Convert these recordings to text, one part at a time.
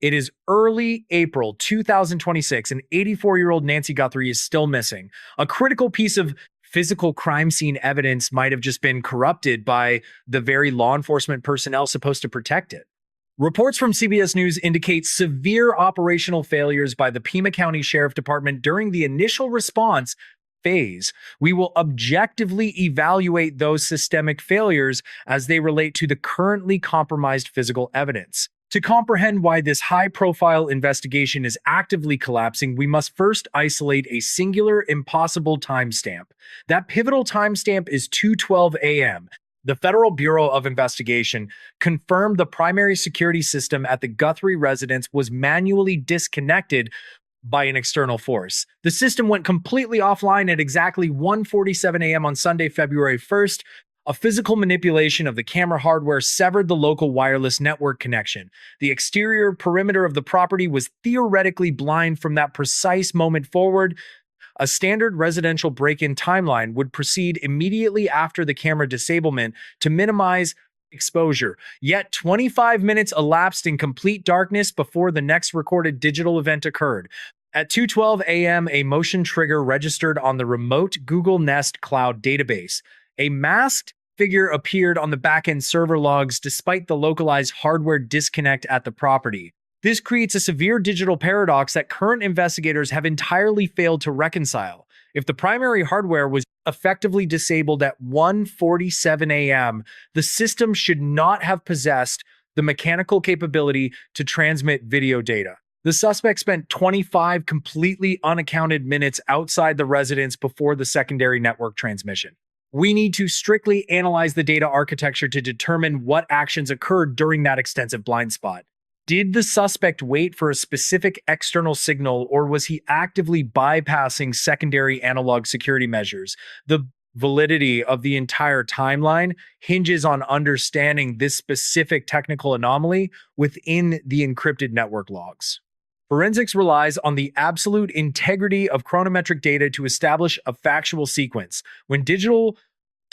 It is early April 2026, and 84-year-old Nancy Guthrie is still missing. A critical piece of physical crime scene evidence might have just been corrupted by the very law enforcement personnel supposed to protect it. Reports from CBS News indicate severe operational failures by the Pima County Sheriff Department during the initial response phase. We will objectively evaluate those systemic failures as they relate to the currently compromised physical evidence. To comprehend why this high-profile investigation is actively collapsing, we must first isolate a singular, impossible timestamp. That pivotal timestamp is 2:12 a.m. The Federal Bureau of Investigation confirmed the primary security system at the Guthrie residence was manually disconnected by an external force. The system went completely offline at exactly 1:47 a.m. on Sunday, February 1st. A physical manipulation of the camera hardware severed the local wireless network connection. The exterior perimeter of the property was theoretically blind from that precise moment forward. A standard residential break-in timeline would proceed immediately after the camera disablement to minimize exposure. Yet 25 minutes elapsed in complete darkness before the next recorded digital event occurred. At 2:12 a.m., a motion trigger registered on the remote Google Nest Cloud database. A masked figure appeared on the backend server logs despite the localized hardware disconnect at the property. This creates a severe digital paradox that current investigators have entirely failed to reconcile. If the primary hardware was effectively disabled at 1:47 a.m., the system should not have possessed the mechanical capability to transmit video data. The suspect spent 25 completely unaccounted minutes outside the residence before the secondary network transmission. We need to strictly analyze the data architecture to determine what actions occurred during that extensive blind spot. Did the suspect wait for a specific external signal, or was he actively bypassing secondary analog security measures? The validity of the entire timeline hinges on understanding this specific technical anomaly within the encrypted network logs. Forensics relies on the absolute integrity of chronometric data to establish a factual sequence. When digital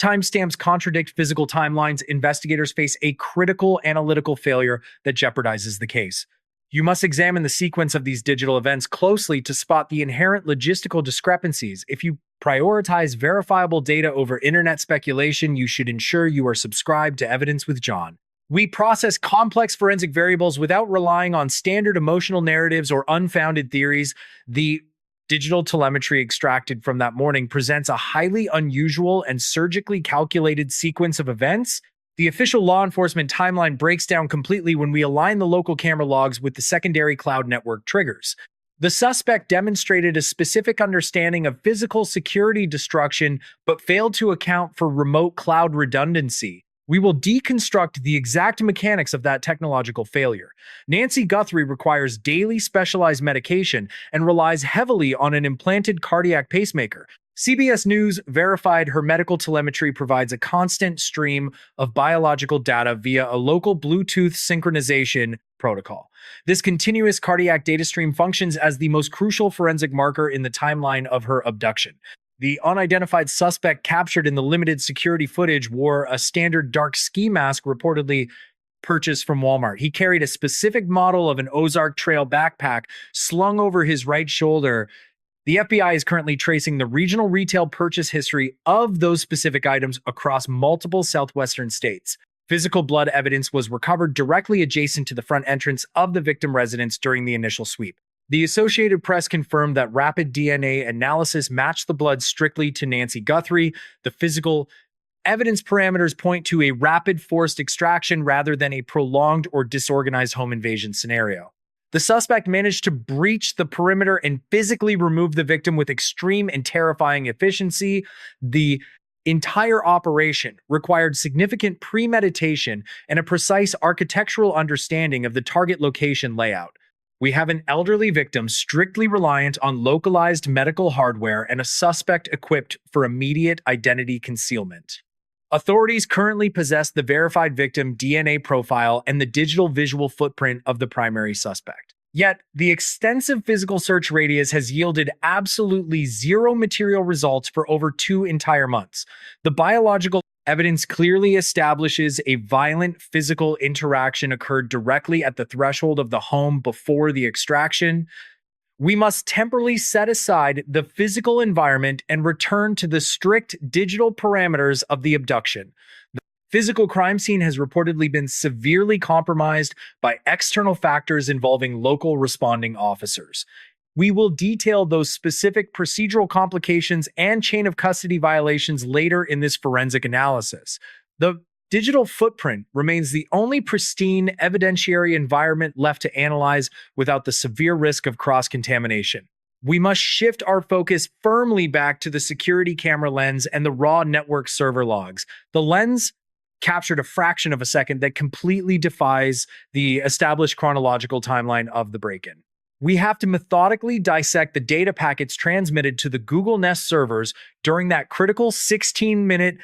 timestamps contradict physical timelines, investigators face a critical analytical failure that jeopardizes the case. You must examine the sequence of these digital events closely to spot the inherent logistical discrepancies. If you prioritize verifiable data over internet speculation, you should ensure you are subscribed to Evidence with John. We process complex forensic variables without relying on standard emotional narratives or unfounded theories. The digital telemetry extracted from that morning presents a highly unusual and surgically calculated sequence of events. The official law enforcement timeline breaks down completely when we align the local camera logs with the secondary cloud network triggers. The suspect demonstrated a specific understanding of physical security destruction, but failed to account for remote cloud redundancy. We will deconstruct the exact mechanics of that technological failure. Nancy Guthrie requires daily specialized medication and relies heavily on an implanted cardiac pacemaker. CBS News verified her medical telemetry provides a constant stream of biological data via a local Bluetooth synchronization protocol. This continuous cardiac data stream functions as the most crucial forensic marker in the timeline of her abduction. The unidentified suspect captured in the limited security footage wore a standard dark ski mask reportedly purchased from Walmart. He carried a specific model of an Ozark Trail backpack slung over his right shoulder. The FBI is currently tracing the regional retail purchase history of those specific items across multiple southwestern states. Physical blood evidence was recovered directly adjacent to the front entrance of the victim residence during the initial sweep. The Associated Press confirmed that rapid DNA analysis matched the blood strictly to Nancy Guthrie. The physical evidence parameters point to a rapid forced extraction rather than a prolonged or disorganized home invasion scenario. The suspect managed to breach the perimeter and physically remove the victim with extreme and terrifying efficiency. The entire operation required significant premeditation and a precise architectural understanding of the target location layout. We have an elderly victim strictly reliant on localized medical hardware and a suspect equipped for immediate identity concealment. Authorities currently possess the verified victim DNA profile and the digital visual footprint of the primary suspect. Yet, the extensive physical search radius has yielded absolutely zero material results for over 2 entire months. The biological Evidence clearly establishes a violent physical interaction occurred directly at the threshold of the home before the extraction. We must temporarily set aside the physical environment and return to the strict digital parameters of the abduction. The physical crime scene has reportedly been severely compromised by external factors involving local responding officers. We will detail those specific procedural complications and chain of custody violations later in this forensic analysis. The digital footprint remains the only pristine evidentiary environment left to analyze without the severe risk of cross-contamination. We must shift our focus firmly back to the security camera lens and the raw network server logs. The lens captured a fraction of a second that completely defies the established chronological timeline of the break-in. We have to methodically dissect the data packets transmitted to the Google Nest servers during that critical 16-minute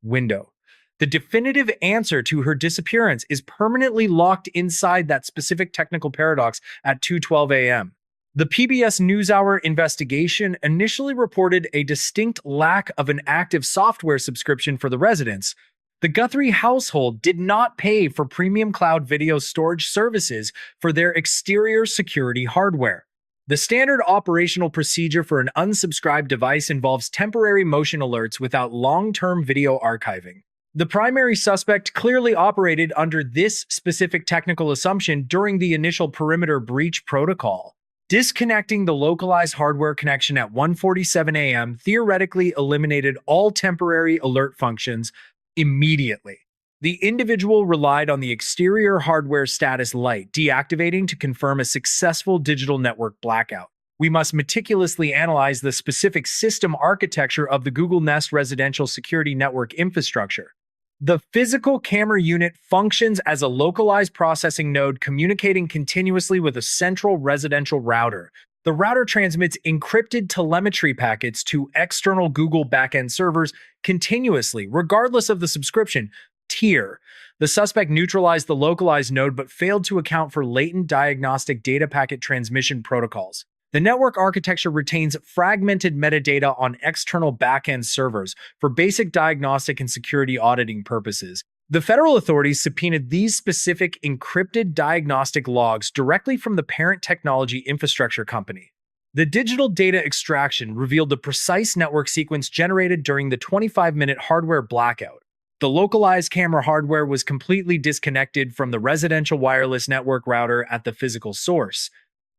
window. The definitive answer to her disappearance is permanently locked inside that specific technical paradox at 2:12 a.m. The PBS NewsHour investigation initially reported a distinct lack of an active software subscription for the residents. The Guthrie household did not pay for premium cloud video storage services for their exterior security hardware. The standard operational procedure for an unsubscribed device involves temporary motion alerts without long-term video archiving. The primary suspect clearly operated under this specific technical assumption during the initial perimeter breach protocol. Disconnecting the localized hardware connection at 1:47 a.m. theoretically eliminated all temporary alert functions immediately. The individual relied on the exterior hardware status light deactivating to confirm a successful digital network blackout. We must meticulously analyze the specific system architecture of the Google Nest residential security network infrastructure. The physical camera unit functions as a localized processing node communicating continuously with a central residential router. The router transmits encrypted telemetry packets to external Google backend servers continuously, regardless of the subscription tier. The suspect neutralized the localized node but failed to account for latent diagnostic data packet transmission protocols. The network architecture retains fragmented metadata on external backend servers for basic diagnostic and security auditing purposes. The federal authorities subpoenaed these specific encrypted diagnostic logs directly from the parent technology infrastructure company. The digital data extraction revealed the precise network sequence generated during the 25-minute hardware blackout. The localized camera hardware was completely disconnected from the residential wireless network router at the physical source.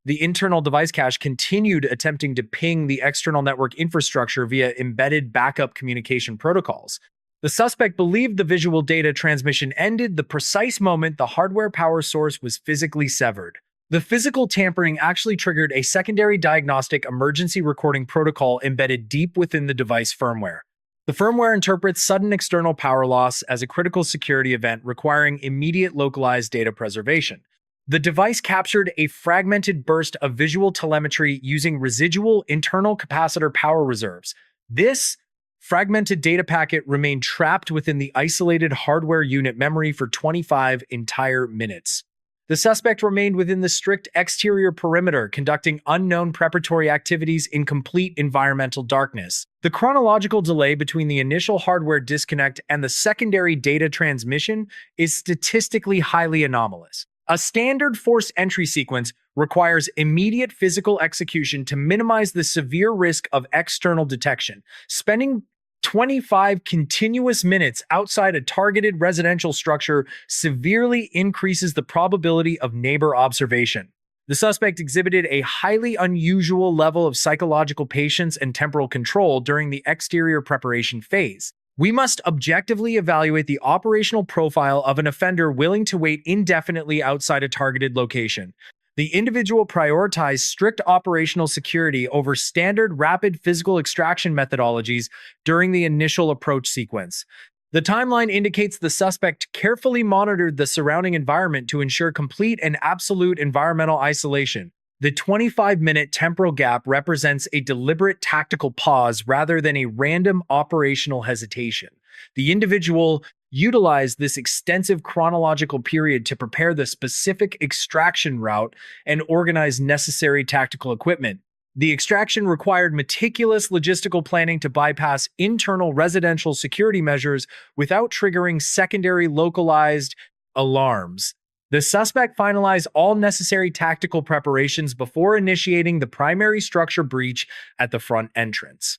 The internal device cache continued attempting to ping the external network infrastructure via embedded backup communication protocols. The suspect believed the visual data transmission ended the precise moment the hardware power source was physically severed. The physical tampering actually triggered a secondary diagnostic emergency recording protocol embedded deep within the device firmware. The firmware interprets sudden external power loss as a critical security event requiring immediate localized data preservation. The device captured a fragmented burst of visual telemetry using residual internal capacitor power reserves. This fragmented data packet remained trapped within the isolated hardware unit memory for 25 entire minutes. The suspect remained within the strict exterior perimeter, conducting unknown preparatory activities in complete environmental darkness. The chronological delay between the initial hardware disconnect and the secondary data transmission is statistically highly anomalous. A standard forced entry sequence requires immediate physical execution to minimize the severe risk of external detection. Spending 25 continuous minutes outside a targeted residential structure severely increases the probability of neighbor observation. The suspect exhibited a highly unusual level of psychological patience and temporal control during the exterior preparation phase. We must objectively evaluate the operational profile of an offender willing to wait indefinitely outside a targeted location. The individual prioritized strict operational security over standard rapid physical extraction methodologies during the initial approach sequence. The timeline indicates the suspect carefully monitored the surrounding environment to ensure complete and absolute environmental isolation. The 25-minute temporal gap represents a deliberate tactical pause rather than a random operational hesitation. The individual utilized this extensive chronological period to prepare the specific extraction route and organize necessary tactical equipment. The extraction required meticulous logistical planning to bypass internal residential security measures without triggering secondary localized alarms. The suspect finalized all necessary tactical preparations before initiating the primary structure breach at the front entrance.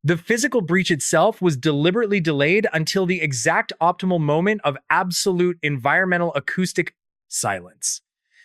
The physical breach itself was deliberately delayed until the exact optimal moment of absolute environmental acoustic silence.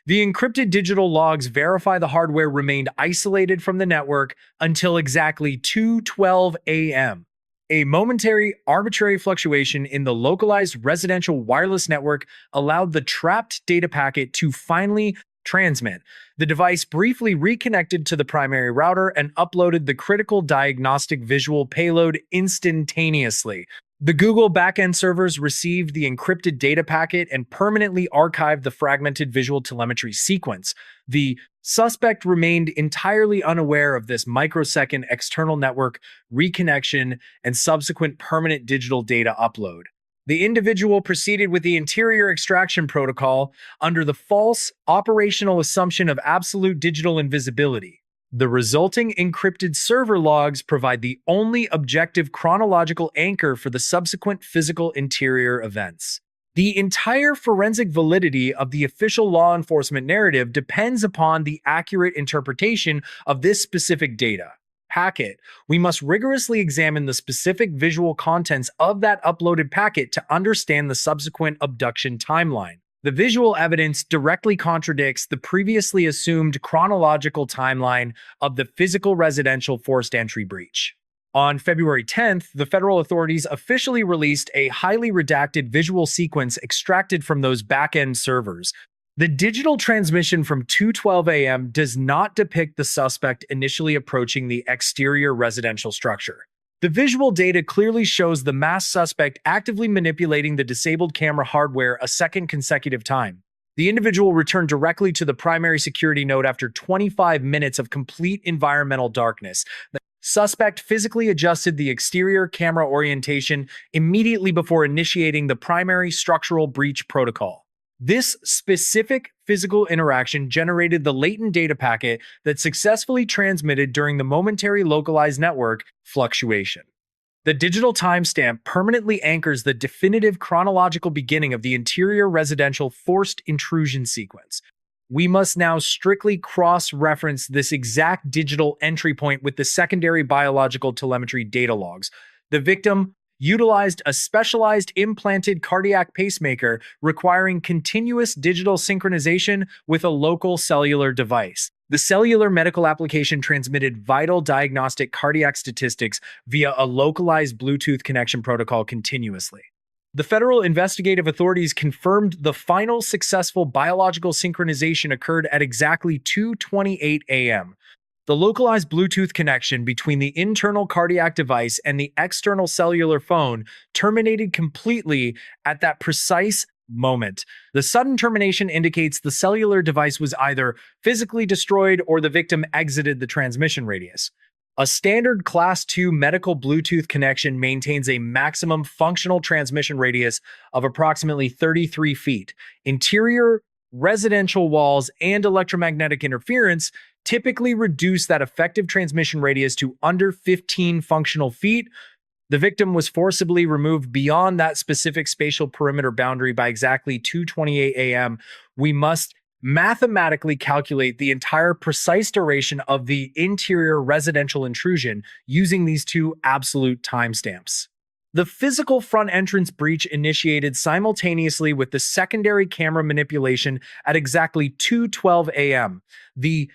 The encrypted digital logs verify the hardware remained isolated from the network until exactly 2:12 a.m. A momentary, arbitrary fluctuation in the localized residential wireless network allowed the trapped data packet to finally transmit. The device briefly reconnected to the primary router and uploaded the critical diagnostic visual payload instantaneously. The Google backend servers received the encrypted data packet and permanently archived the fragmented visual telemetry sequence. The suspect remained entirely unaware of this microsecond external network reconnection and subsequent permanent digital data upload. The individual proceeded with the interior extraction protocol under the false operational assumption of absolute digital invisibility. The resulting encrypted server logs provide the only objective chronological anchor for the subsequent physical interior events. The entire forensic validity of the official law enforcement narrative depends upon the accurate interpretation of this specific data packet. We must rigorously examine the specific visual contents of that uploaded packet to understand the subsequent abduction timeline. The visual evidence directly contradicts the previously assumed chronological timeline of the physical residential forced entry breach. On February 10th, the federal authorities officially released a highly redacted visual sequence extracted from those back-end servers. The digital transmission from 2:12 a.m. does not depict the suspect initially approaching the exterior residential structure. The visual data clearly shows the masked suspect actively manipulating the disabled camera hardware a second consecutive time. The individual returned directly to the primary security node after 25 minutes of complete environmental darkness. The suspect physically adjusted the exterior camera orientation immediately before initiating the primary structural breach protocol. This specific physical interaction generated the latent data packet that successfully transmitted during the momentary localized network fluctuation. The digital timestamp permanently anchors the definitive chronological beginning of the interior residential forced intrusion sequence. We must now strictly cross-reference this exact digital entry point with the secondary biological telemetry data logs. The victim utilized a specialized implanted cardiac pacemaker requiring continuous digital synchronization with a local cellular device. The cellular medical application transmitted vital diagnostic cardiac statistics via a localized Bluetooth connection protocol continuously. The federal investigative authorities confirmed the final successful biological synchronization occurred at exactly 2:28 a.m. The localized Bluetooth connection between the internal cardiac device and the external cellular phone terminated completely at that precise moment. The sudden termination indicates the cellular device was either physically destroyed or the victim exited the transmission radius. A standard Class 2 medical Bluetooth connection maintains a maximum functional transmission radius of approximately 33 feet. Interior residential walls and electromagnetic interference typically reduce that effective transmission radius to under 15 functional feet. The victim was forcibly removed beyond that specific spatial perimeter boundary by exactly 2:28 a.m. We must mathematically calculate the entire precise duration of the interior residential intrusion using these two absolute timestamps. The physical front entrance breach initiated simultaneously with the secondary camera manipulation at exactly 2:12 a.m. The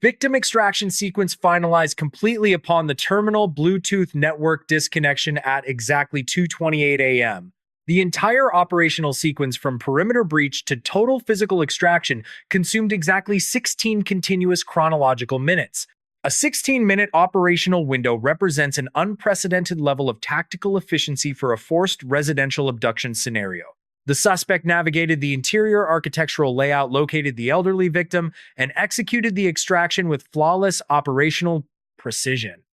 victim extraction sequence finalized completely upon the terminal Bluetooth network disconnection at exactly 2:28 a.m. The entire operational sequence from perimeter breach to total physical extraction consumed exactly 16 continuous chronological minutes. A 16-minute operational window represents an unprecedented level of tactical efficiency for a forced residential abduction scenario. The suspect navigated the interior architectural layout, located the elderly victim, and executed the extraction with flawless operational precision.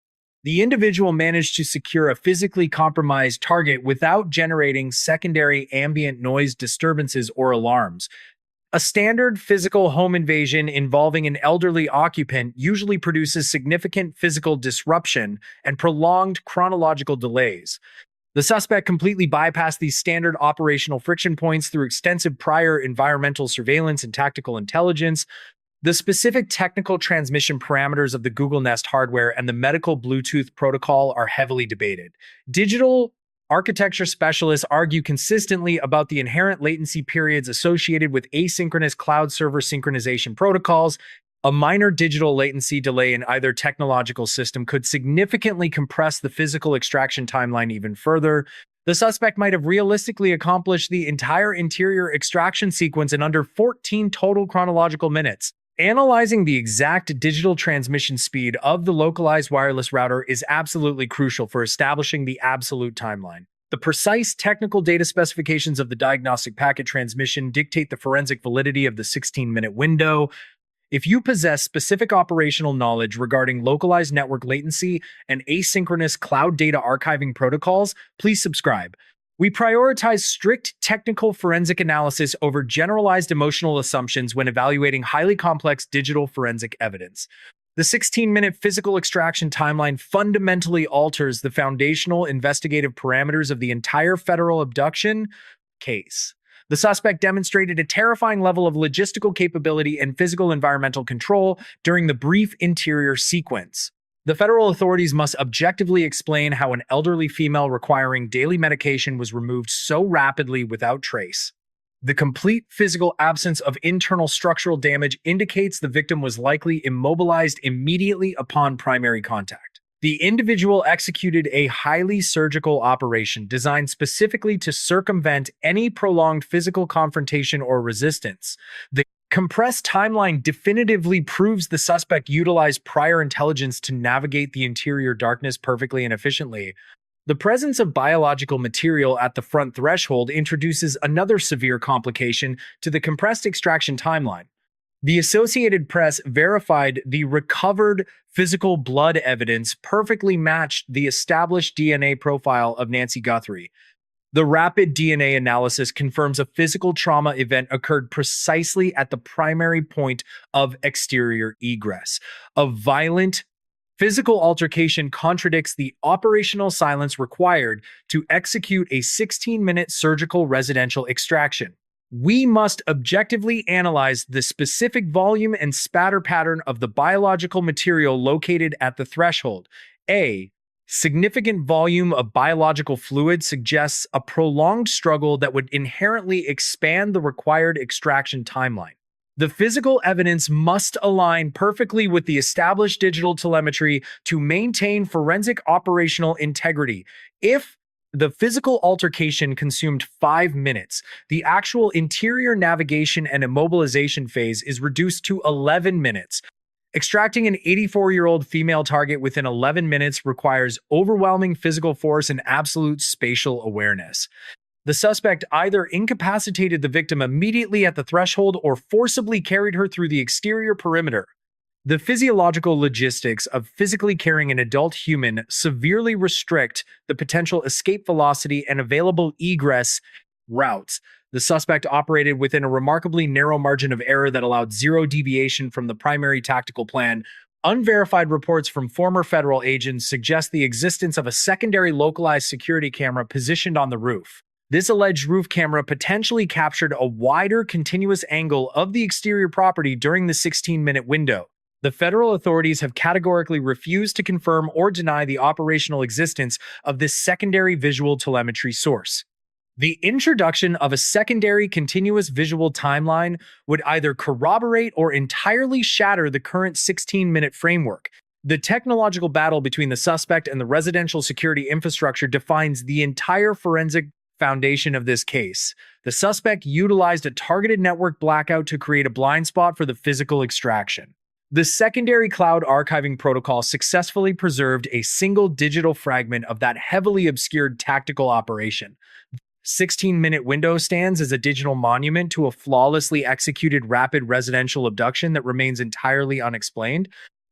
The individual managed to secure a physically compromised target without generating secondary ambient noise disturbances or alarms. A standard physical home invasion involving an elderly occupant usually produces significant physical disruption and prolonged chronological delays. The suspect completely bypassed these standard operational friction points through extensive prior environmental surveillance and tactical intelligence. The specific technical transmission parameters of the Google Nest hardware and the medical Bluetooth protocol are heavily debated. Digital architecture specialists argue consistently about the inherent latency periods associated with asynchronous cloud server synchronization protocols. A minor digital latency delay in either technological system could significantly compress the physical extraction timeline even further. The suspect might have realistically accomplished the entire interior extraction sequence in under 14 total chronological minutes. Analyzing the exact digital transmission speed of the localized wireless router is absolutely crucial for establishing the absolute timeline. The precise technical data specifications of the diagnostic packet transmission dictate the forensic validity of the 16-minute window. If you possess specific operational knowledge regarding localized network latency and asynchronous cloud data archiving protocols, please subscribe. We prioritize strict technical forensic analysis over generalized emotional assumptions when evaluating highly complex digital forensic evidence. The 16-minute physical extraction timeline fundamentally alters the foundational investigative parameters of the entire federal abduction case. The suspect demonstrated a terrifying level of logistical capability and physical environmental control during the brief interior sequence. The federal authorities must objectively explain how an elderly female requiring daily medication was removed so rapidly without trace. The complete physical absence of internal structural damage indicates the victim was likely immobilized immediately upon primary contact. The individual executed a highly surgical operation designed specifically to circumvent any prolonged physical confrontation or resistance. The compressed timeline definitively proves the suspect utilized prior intelligence to navigate the interior darkness perfectly and efficiently. The presence of biological material at the front threshold introduces another severe complication to the compressed extraction timeline. The Associated Press verified the recovered physical blood evidence perfectly matched the established DNA profile of Nancy Guthrie. The rapid DNA analysis confirms a physical trauma event occurred precisely at the primary point of exterior egress. A violent physical altercation contradicts the operational silence required to execute a 16-minute surgical residential extraction. We must objectively analyze the specific volume and spatter pattern of the biological material located at the threshold. A significant volume of biological fluid suggests a prolonged struggle that would inherently expand the required extraction timeline. The physical evidence must align perfectly with the established digital telemetry to maintain forensic operational integrity. If the physical altercation consumed 5 minutes, the actual interior navigation and immobilization phase is reduced to 11 minutes. Extracting an 84-year-old female target within 11 minutes requires overwhelming physical force and absolute spatial awareness. The suspect either incapacitated the victim immediately at the threshold or forcibly carried her through the exterior perimeter. The physiological logistics of physically carrying an adult human severely restrict the potential escape velocity and available egress routes. The suspect operated within a remarkably narrow margin of error that allowed zero deviation from the primary tactical plan. Unverified reports from former federal agents suggest the existence of a secondary localized security camera positioned on the roof. This alleged roof camera potentially captured a wider continuous angle of the exterior property during the 16-minute window. The federal authorities have categorically refused to confirm or deny the operational existence of this secondary visual telemetry source. The introduction of a secondary continuous visual timeline would either corroborate or entirely shatter the current 16-minute framework. The technological battle between the suspect and the residential security infrastructure defines the entire forensic foundation of this case. The suspect utilized a targeted network blackout to create a blind spot for the physical extraction. The secondary cloud archiving protocol successfully preserved a single digital fragment of that heavily obscured tactical operation. 16-minute window stands as a digital monument to a flawlessly executed rapid residential abduction that remains entirely unexplained.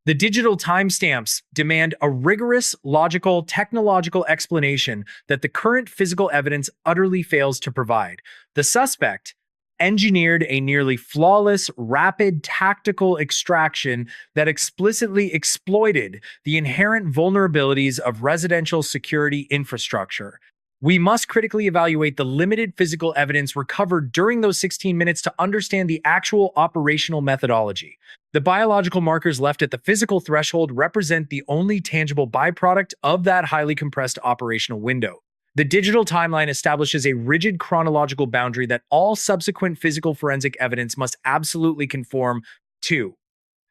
The digital timestamps demand a rigorous, logical, technological explanation that the current physical evidence utterly fails to provide. The suspect engineered a nearly flawless, rapid tactical extraction that explicitly exploited the inherent vulnerabilities of residential security infrastructure. We must critically evaluate the limited physical evidence recovered during those 16 minutes to understand the actual operational methodology. The biological markers left at the physical threshold represent the only tangible byproduct of that highly compressed operational window. The digital timeline establishes a rigid chronological boundary that all subsequent physical forensic evidence must absolutely conform to.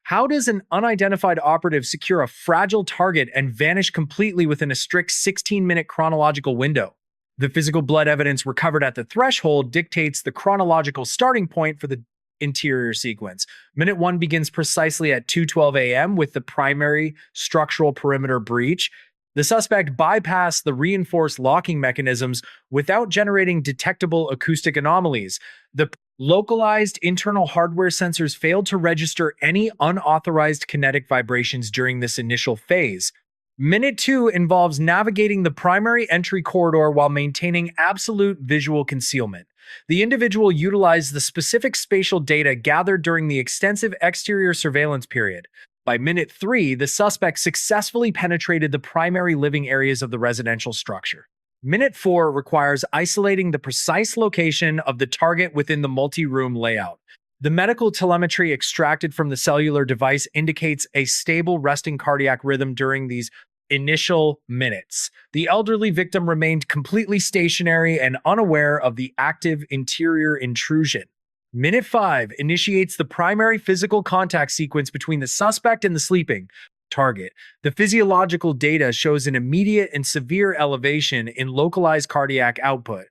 How does an unidentified operative secure a fragile target and vanish completely within a strict 16-minute chronological window? The physical blood evidence recovered at the threshold dictates the chronological starting point for the interior sequence. Minute 1 begins precisely at 2:12 a.m. with the primary structural perimeter breach. The suspect bypassed the reinforced locking mechanisms without generating detectable acoustic anomalies. The localized internal hardware sensors failed to register any unauthorized kinetic vibrations during this initial phase. Minute 2 involves navigating the primary entry corridor while maintaining absolute visual concealment. The individual utilized the specific spatial data gathered during the extensive exterior surveillance period. By minute 3, the suspect successfully penetrated the primary living areas of the residential structure. Minute 4 requires isolating the precise location of the target within the multi-room layout. The medical telemetry extracted from the cellular device indicates a stable resting cardiac rhythm during these initial minutes. The elderly victim remained completely stationary and unaware of the active interior intrusion. Minute 5 initiates the primary physical contact sequence between the suspect and the sleeping target. The physiological data shows an immediate and severe elevation in localized cardiac output.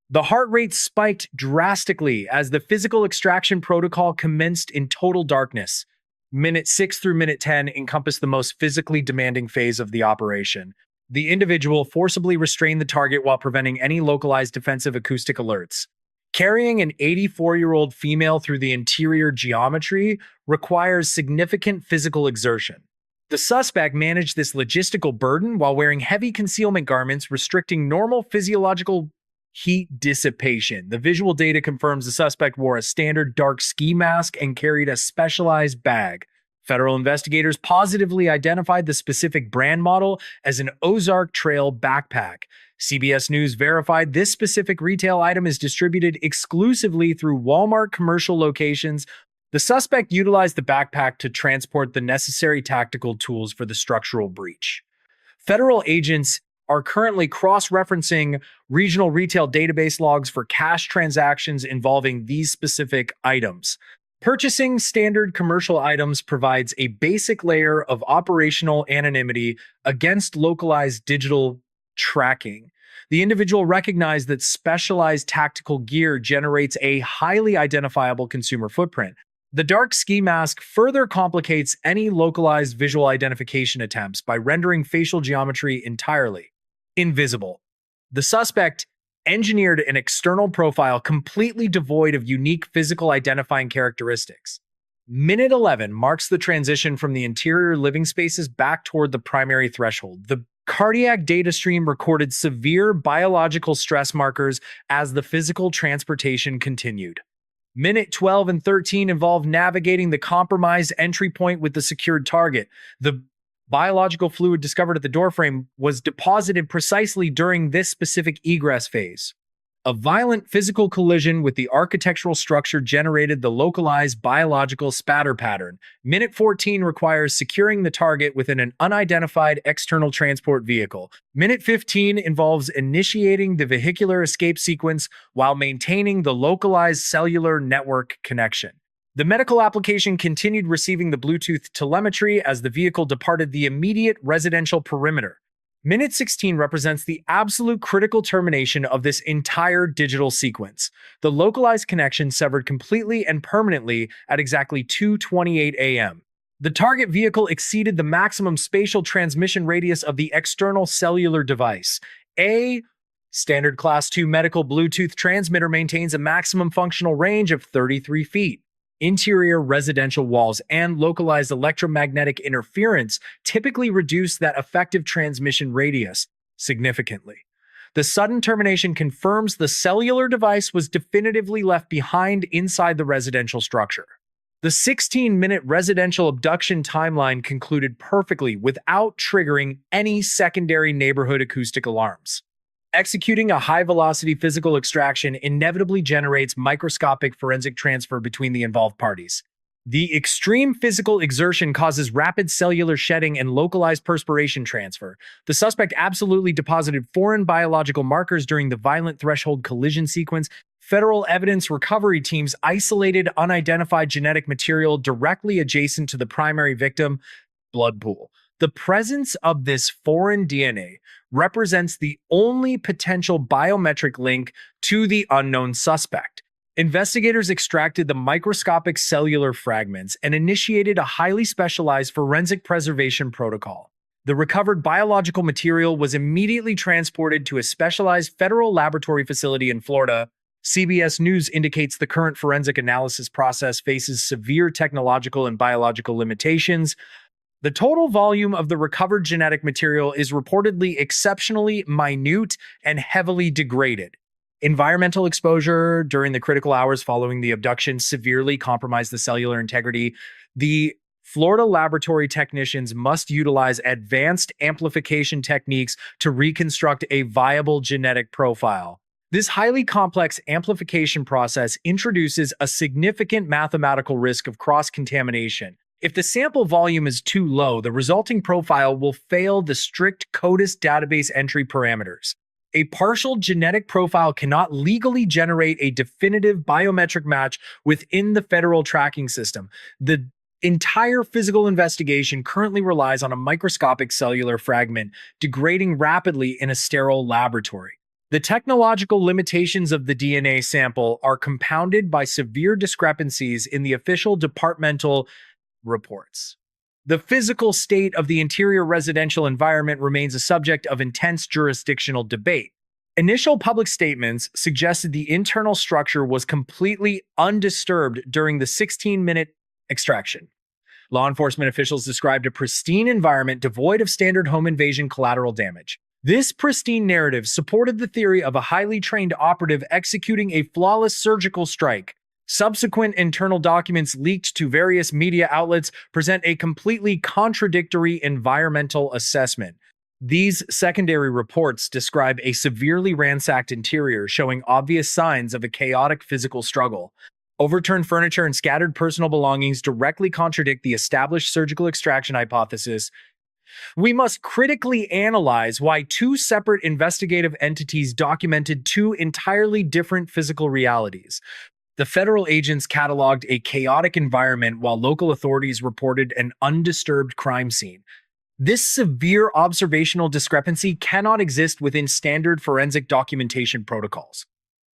The heart rate spiked drastically as the physical extraction protocol commenced in total darkness. Minute 6 through minute 10 encompass the most physically demanding phase of the operation. The individual forcibly restrained the target while preventing any localized defensive acoustic alerts. Carrying an 84-year-old female through the interior geometry requires significant physical exertion. The suspect managed this logistical burden while wearing heavy concealment garments, restricting normal physiological heat dissipation. The visual data confirms the suspect wore a standard dark ski mask and carried a specialized bag. Federal investigators positively identified the specific brand model as an Ozark Trail backpack. CBS News verified this specific retail item is distributed exclusively through Walmart commercial locations. The suspect utilized the backpack to transport the necessary tactical tools for the structural breach. Federal agents are currently cross-referencing regional retail database logs for cash transactions involving these specific items. Purchasing standard commercial items provides a basic layer of operational anonymity against localized digital tracking. The individual recognized that specialized tactical gear generates a highly identifiable consumer footprint. The dark ski mask further complicates any localized visual identification attempts by rendering facial geometry entirely invisible. The suspect engineered an external profile completely devoid of unique physical identifying characteristics. Minute 11 marks the transition from the interior living spaces back toward the primary threshold. The cardiac data stream recorded severe biological stress markers as the physical transportation continued. Minute 12 and 13 involved navigating the compromised entry point with the secured target. The biological fluid discovered at the doorframe was deposited precisely during this specific egress phase. A violent physical collision with the architectural structure generated the localized biological spatter pattern. Minute 14 requires securing the target within an unidentified external transport vehicle. Minute 15 involves initiating the vehicular escape sequence while maintaining the localized cellular network connection. The medical application continued receiving the Bluetooth telemetry as the vehicle departed the immediate residential perimeter. Minute 16 represents the absolute critical termination of this entire digital sequence. The localized connection severed completely and permanently at exactly 2:28 a.m. The target vehicle exceeded the maximum spatial transmission radius of the external cellular device. A standard Class 2 medical Bluetooth transmitter maintains a maximum functional range of 33 feet. Interior residential walls and localized electromagnetic interference typically reduce that effective transmission radius significantly. The sudden termination confirms the cellular device was definitively left behind inside the residential structure. The 16-minute residential abduction timeline concluded perfectly without triggering any secondary neighborhood acoustic alarms. Executing a high-velocity physical extraction inevitably generates microscopic forensic transfer between the involved parties. The extreme physical exertion causes rapid cellular shedding and localized perspiration transfer. The suspect absolutely deposited foreign biological markers during the violent threshold collision sequence. Federal evidence recovery teams isolated unidentified genetic material directly adjacent to the primary victim blood pool. The presence of this foreign DNA represents the only potential biometric link to the unknown suspect. Investigators extracted the microscopic cellular fragments and initiated a highly specialized forensic preservation protocol. The recovered biological material was immediately transported to a specialized federal laboratory facility in Florida. CBS News indicates the current forensic analysis process faces severe technological and biological limitations. The total volume of the recovered genetic material is reportedly exceptionally minute and heavily degraded. Environmental exposure during the critical hours following the abduction severely compromised the cellular integrity. The Florida laboratory technicians must utilize advanced amplification techniques to reconstruct a viable genetic profile. This highly complex amplification process introduces a significant mathematical risk of cross-contamination. If the sample volume is too low, the resulting profile will fail the strict CODIS database entry parameters. A partial genetic profile cannot legally generate a definitive biometric match within the federal tracking system. The entire physical investigation currently relies on a microscopic cellular fragment degrading rapidly in a sterile laboratory. The technological limitations of the DNA sample are compounded by severe discrepancies in the official departmental reports. The physical state of the interior residential environment remains a subject of intense jurisdictional debate. Initial public statements suggested the internal structure was completely undisturbed during the 16-minute extraction. Law enforcement officials described a pristine environment devoid of standard home invasion collateral damage. This pristine narrative supported the theory of a highly trained operative executing a flawless surgical strike. Subsequent internal documents leaked to various media outlets present a completely contradictory environmental assessment. These secondary reports describe a severely ransacked interior showing obvious signs of a chaotic physical struggle. Overturned furniture and scattered personal belongings directly contradict the established surgical extraction hypothesis. We must critically analyze why two separate investigative entities documented two entirely different physical realities. The federal agents cataloged a chaotic environment while local authorities reported an undisturbed crime scene. This severe observational discrepancy cannot exist within standard forensic documentation protocols.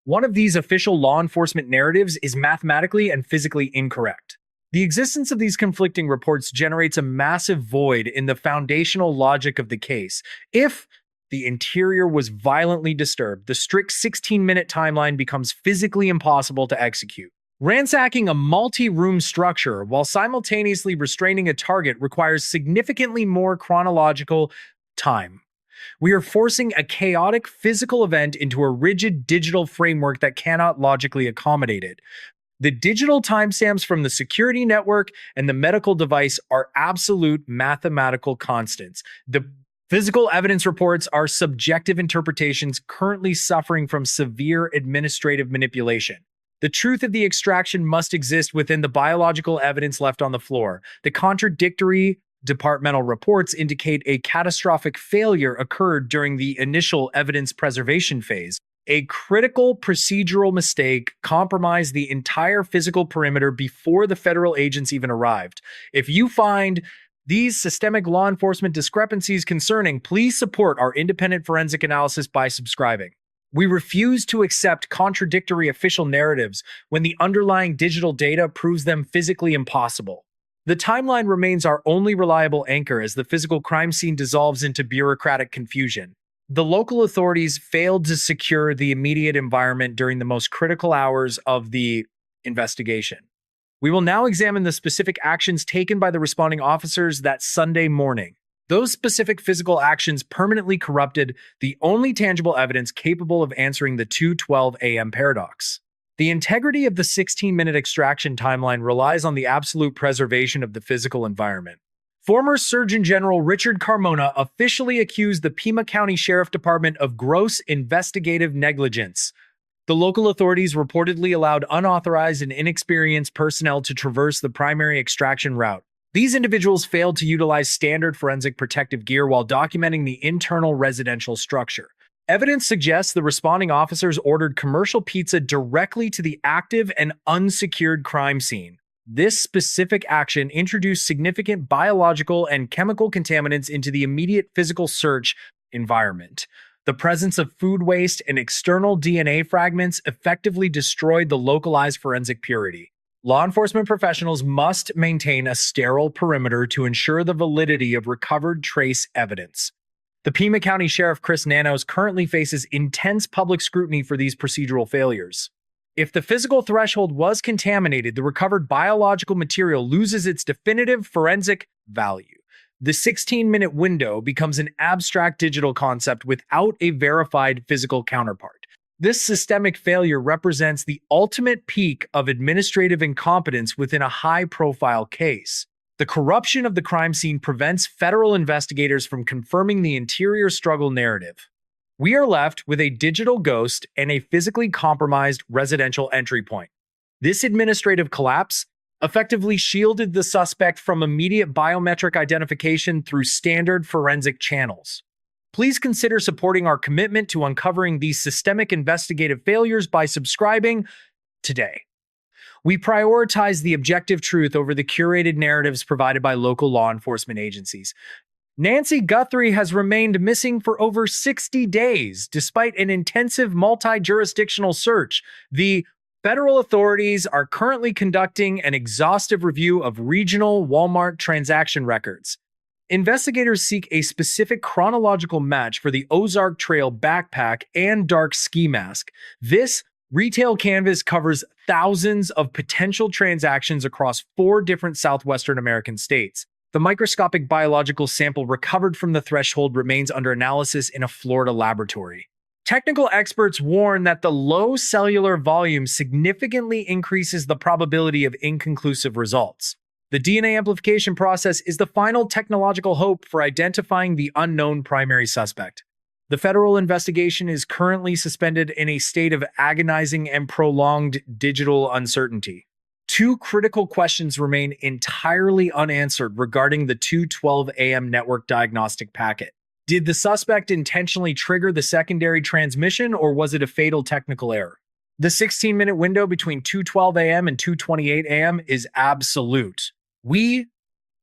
One of these official law enforcement narratives is mathematically and physically incorrect. The existence of these conflicting reports generates a massive void in the foundational logic of the case. If the interior was violently disturbed, the strict 16-minute timeline becomes physically impossible to execute. Ransacking a multi-room structure while simultaneously restraining a target requires significantly more chronological time. We are forcing a chaotic physical event into a rigid digital framework that cannot logically accommodate it. The digital timestamps from the security network and the medical device are absolute mathematical constants. The physical evidence reports are subjective interpretations currently suffering from severe administrative manipulation. The truth of the extraction must exist within the biological evidence left on the floor. The contradictory departmental reports indicate a catastrophic failure occurred during the initial evidence preservation phase. A critical procedural mistake compromised the entire physical perimeter before the federal agents even arrived. If you find these systemic law enforcement discrepancies concerning, please support our independent forensic analysis by subscribing. We refuse to accept contradictory official narratives when the underlying digital data proves them physically impossible. The timeline remains our only reliable anchor as the physical crime scene dissolves into bureaucratic confusion. The local authorities failed to secure the immediate environment during the most critical hours of the investigation. We will now examine the specific actions taken by the responding officers that Sunday morning. Those specific physical actions permanently corrupted the only tangible evidence capable of answering the 2:12 a.m. paradox. The integrity of the 16-minute extraction timeline relies on the absolute preservation of the physical environment. Former Surgeon General Richard Carmona officially accused the Pima County Sheriff Department of gross investigative negligence. The local authorities reportedly allowed unauthorized and inexperienced personnel to traverse the primary extraction route. These individuals failed to utilize standard forensic protective gear while documenting the internal residential structure. Evidence suggests the responding officers ordered commercial pizza directly to the active and unsecured crime scene. This specific action introduced significant biological and chemical contaminants into the immediate physical search environment. The presence of food waste and external DNA fragments effectively destroyed the localized forensic purity. Law enforcement professionals must maintain a sterile perimeter to ensure the validity of recovered trace evidence. The Pima County Sheriff Chris Nanos currently faces intense public scrutiny for these procedural failures. If the physical threshold was contaminated, the recovered biological material loses its definitive forensic value. The 16-minute window becomes an abstract digital concept without a verified physical counterpart. This systemic failure represents the ultimate peak of administrative incompetence within a high-profile case. The corruption of the crime scene prevents federal investigators from confirming the interior struggle narrative. We are left with a digital ghost and a physically compromised residential entry point. This administrative collapse effectively shielded the suspect from immediate biometric identification through standard forensic channels. Please consider supporting our commitment to uncovering these systemic investigative failures by subscribing today. We prioritize the objective truth over the curated narratives provided by local law enforcement agencies. Nancy Guthrie has remained missing for over 60 days, despite an intensive multi-jurisdictional search. The federal authorities are currently conducting an exhaustive review of regional Walmart transaction records. Investigators seek a specific chronological match for the Ozark Trail backpack and dark ski mask. This retail canvas covers thousands of potential transactions across 4 different southwestern American states. The microscopic biological sample recovered from the threshold remains under analysis in a Florida laboratory. Technical experts warn that the low cellular volume significantly increases the probability of inconclusive results. The DNA amplification process is the final technological hope for identifying the unknown primary suspect. The federal investigation is currently suspended in a state of agonizing and prolonged digital uncertainty. 2 critical questions remain entirely unanswered regarding the 2:12 a.m. network diagnostic packet. Did the suspect intentionally trigger the secondary transmission, or was it a fatal technical error? The 16-minute window between 2:12 a.m. and 2:28 a.m. is absolute. We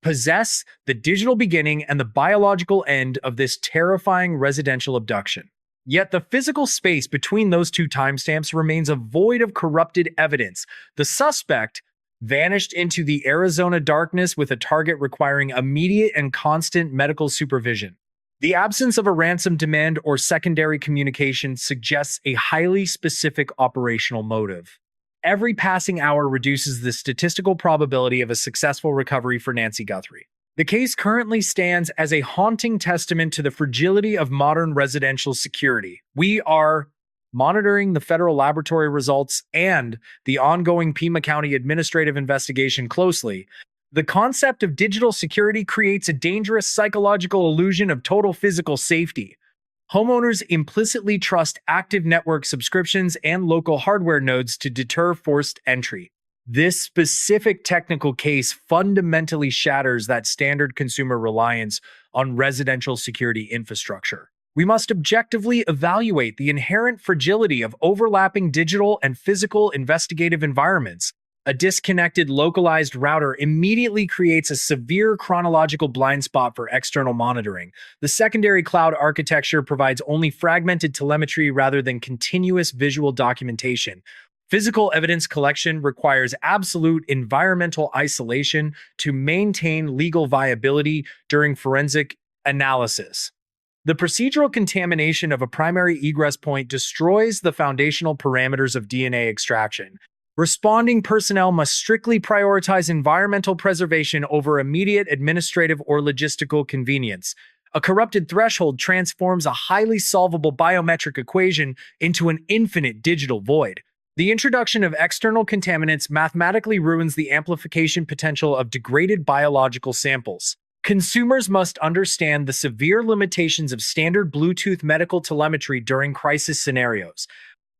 possess the digital beginning and the biological end of this terrifying residential abduction. Yet the physical space between those 2 timestamps remains a void of corrupted evidence. The suspect vanished into the Arizona darkness with a target requiring immediate and constant medical supervision. The absence of a ransom demand or secondary communication suggests a highly specific operational motive. Every passing hour reduces the statistical probability of a successful recovery for Nancy Guthrie. The case currently stands as a haunting testament to the fragility of modern residential security. We are monitoring the federal laboratory results and the ongoing Pima County administrative investigation closely. The concept of digital security creates a dangerous psychological illusion of total physical safety. Homeowners implicitly trust active network subscriptions and local hardware nodes to deter forced entry. This specific technical case fundamentally shatters that standard consumer reliance on residential security infrastructure. We must objectively evaluate the inherent fragility of overlapping digital and physical investigative environments. A disconnected, localized router immediately creates a severe chronological blind spot for external monitoring. The secondary cloud architecture provides only fragmented telemetry rather than continuous visual documentation. Physical evidence collection requires absolute environmental isolation to maintain legal viability during forensic analysis. The procedural contamination of a primary egress point destroys the foundational parameters of DNA extraction. Responding personnel must strictly prioritize environmental preservation over immediate administrative or logistical convenience. A corrupted threshold transforms a highly solvable biometric equation into an infinite digital void. The introduction of external contaminants mathematically ruins the amplification potential of degraded biological samples. Consumers must understand the severe limitations of standard Bluetooth medical telemetry during crisis scenarios.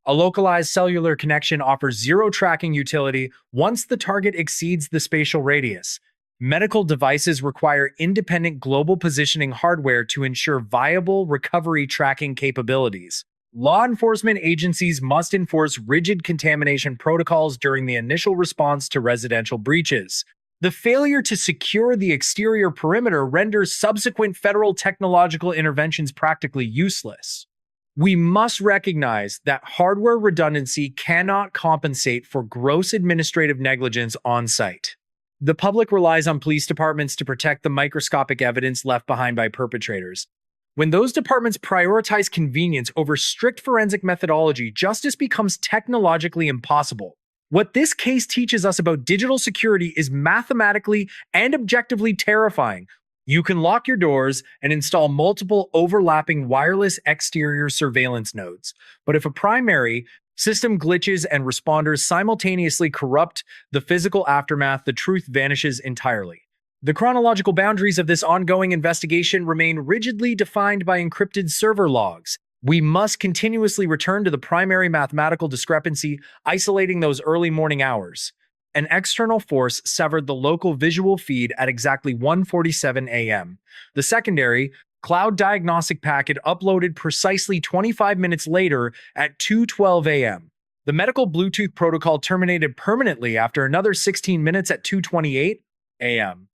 A localized cellular connection offers zero tracking utility once the target exceeds the spatial radius. Medical devices require independent global positioning hardware to ensure viable recovery tracking capabilities. Law enforcement agencies must enforce rigid contamination protocols during the initial response to residential breaches. The failure to secure the exterior perimeter renders subsequent federal technological interventions practically useless. We must recognize that hardware redundancy cannot compensate for gross administrative negligence on site. The public relies on police departments to protect the microscopic evidence left behind by perpetrators. When those departments prioritize convenience over strict forensic methodology, justice becomes technologically impossible. What this case teaches us about digital security is mathematically and objectively terrifying. You can lock your doors and install multiple overlapping wireless exterior surveillance nodes. But if a primary system glitches and responders simultaneously corrupt the physical aftermath, the truth vanishes entirely. The chronological boundaries of this ongoing investigation remain rigidly defined by encrypted server logs. We must continuously return to the primary mathematical discrepancy, isolating those early morning hours. An external force severed the local visual feed at exactly 1:47 a.m. The secondary, cloud diagnostic packet uploaded precisely 25 minutes later at 2:12 a.m. The medical Bluetooth protocol terminated permanently after another 16 minutes at 2:28 a.m.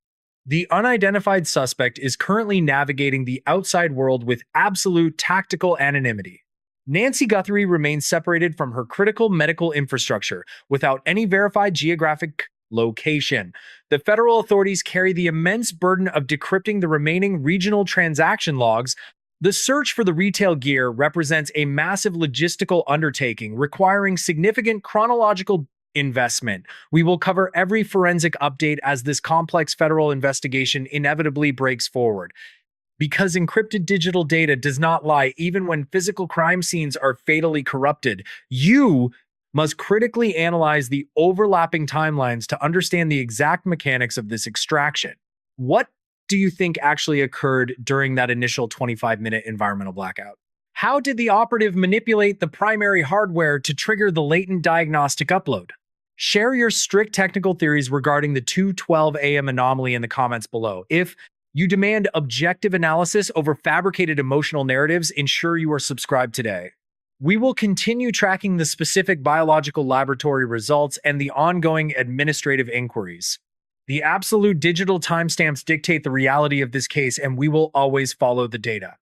The unidentified suspect is currently navigating the outside world with absolute tactical anonymity. Nancy Guthrie remains separated from her critical medical infrastructure without any verified geographic location. The federal authorities carry the immense burden of decrypting the remaining regional transaction logs. The search for the retail gear represents a massive logistical undertaking requiring significant chronological investment. We will cover every forensic update as this complex federal investigation inevitably breaks forward. Because encrypted digital data does not lie even when physical crime scenes are fatally corrupted, you must critically analyze the overlapping timelines to understand the exact mechanics of this extraction. What do you think actually occurred during that initial 25-minute environmental blackout? How did the operative manipulate the primary hardware to trigger the latent diagnostic upload? Share your strict technical theories regarding the 2:12 a.m. anomaly in the comments below. If you demand objective analysis over fabricated emotional narratives, ensure you are subscribed today. We will continue tracking the specific biological laboratory results and the ongoing administrative inquiries. The absolute digital timestamps dictate the reality of this case, and we will always follow the data.